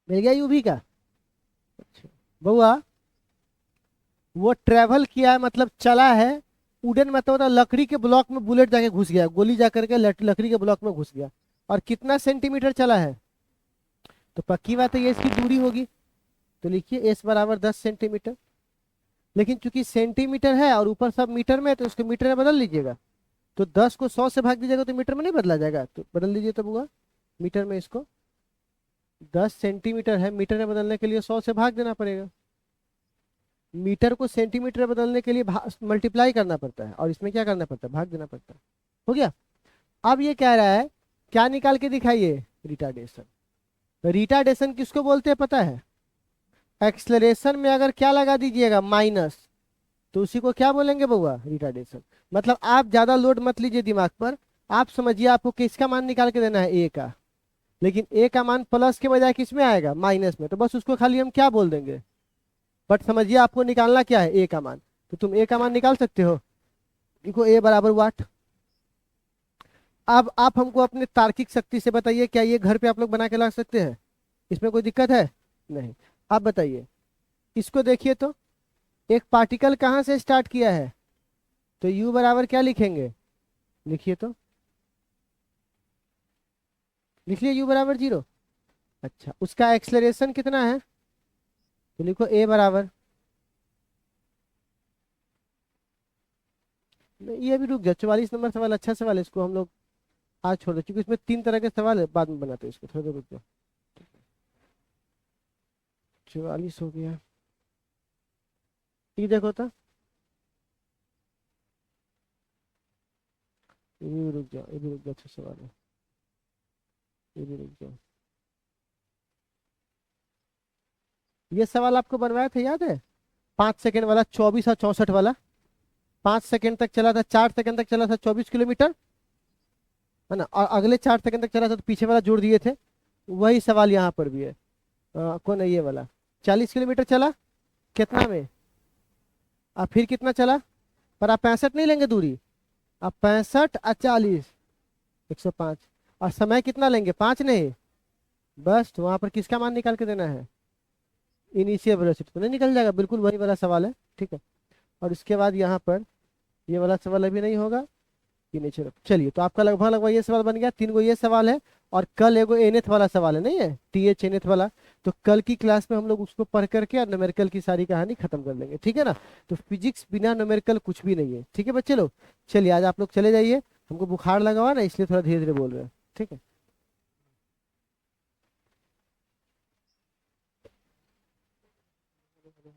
मिल गया यूवी का। अच्छा बउआ, वो ट्रेवल किया है मतलब चला है, वुडन मतलब होता है लकड़ी के ब्लॉक में बुलेट जाके घुस गया, गोली जा करके लकड़ी के ब्लॉक में घुस गया। और कितना सेंटीमीटर चला है? तो पक्की बात है ये इसकी दूरी होगी। तो लिखिए एस बराबर 10 सेंटीमीटर। लेकिन चूंकि सेंटीमीटर है और ऊपर सब मीटर में है, तो इसको मीटर में बदल लीजिएगा। तो 10 को 100 से भाग दीजिएगा तो मीटर में नहीं बदला जाएगा, तो बदल लीजिए तब हुआ मीटर में इसको। 10 सेंटीमीटर है, मीटर में बदलने के लिए 100 से भाग देना पड़ेगा। मीटर को सेंटीमीटर में बदलने के लिए मल्टीप्लाई करना पड़ता है, और इसमें क्या करना पड़ता है, भाग देना पड़ता है। हो गया। अब ये कह रहा है क्या निकाल के दिखाइए, रिटार्डेशन। रिटार्डेशन किसको बोलते हैं पता है? एक्सलरेशन में अगर क्या लगा दीजिएगा, माइनस, तो उसी को क्या बोलेंगे बउआ, रिटार्डेशन। मतलब आप ज्यादा लोड मत लीजिए दिमाग पर, आप समझिए आपको किसका मान निकाल के देना है, ए का। लेकिन ए का मान प्लस के बजाय किस में आएगा, माइनस में, तो बस उसको खाली हम क्या बोल देंगे। बट समझिए आपको निकालना क्या है, ए का मान। तो तुम ए का मान निकाल सकते हो। देखो ए बराबर वाट। अब आप हमको अपने तार्किक शक्ति से बताइए, क्या ये घर पे आप लोग बना के ला सकते हैं? इसमें कोई दिक्कत है? नहीं। आप बताइए, इसको देखिए तो, एक पार्टिकल कहाँ से स्टार्ट किया है, तो u बराबर क्या लिखेंगे, लिखिए तो, लिख लिया u बराबर 0। अच्छा, उसका एक्सलरेशन कितना है, तो लिखो a बराबर, नहीं, ये भी रुक जाओ, 44 नंबर सवाल अच्छा सवाल है, इसको हम लोग आज छोड़ दो, क्योंकि इसमें 3 तरह के सवाल है, बाद में बनाते हैं इसको, थोड़ा देर रुक जाओ। 44 हो गया। ये देखो तो, ये भी रुक जाओ, ये भी रुक जाओ, अच्छा सवाल है, ये भी रुक जाओ। ये सवाल आपको बनवाया था याद है, 5 सेकेंड वाला, 24 और 64 वाला। 5 सेकेंड तक चला था, 4 सेकेंड तक चला था 24 किलोमीटर, है ना, और अगले 4 सेकेंड तक चला था तो पीछे वाला जोड़ दिए थे। वही सवाल यहाँ पर भी है। कौन है ये वाला, 40 किलोमीटर चला कितना में, अब फिर कितना चला, पर आप 65 नहीं लेंगे दूरी, अब 65 और 40, 105। और समय कितना लेंगे, 5 नहीं, बस तो वहां पर किसका मान निकाल के देना है, इनिशियल वेलोसिटी, तो नहीं निकल जाएगा, बिल्कुल वही वाला सवाल है, ठीक है। और इसके बाद यहाँ पर ये वाला सवाल अभी नहीं होगा, ये नहीं, चलो चलिए, तो आपका लगभग लगभग ये सवाल बन गया, 3 गो ये सवाल है। और कल एगो एनएथ वाला सवाल है, नहीं है, टीएच एनएथ वाला। तो कल की क्लास में हम लोग उसको पढ़ करके और न्यूमेरिकल की सारी कहानी खत्म कर लेंगे, ठीक है ना। तो फिजिक्स बिना न्यूमेरिकल कुछ भी नहीं है, ठीक है बच्चे लोग। चलिए आज आप लोग चले जाइए, हमको बुखार लगा हुआ ना, इसलिए थोड़ा धीरे धीरे बोल रहे हैं, ठीक है।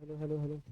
Hello hello hello hello.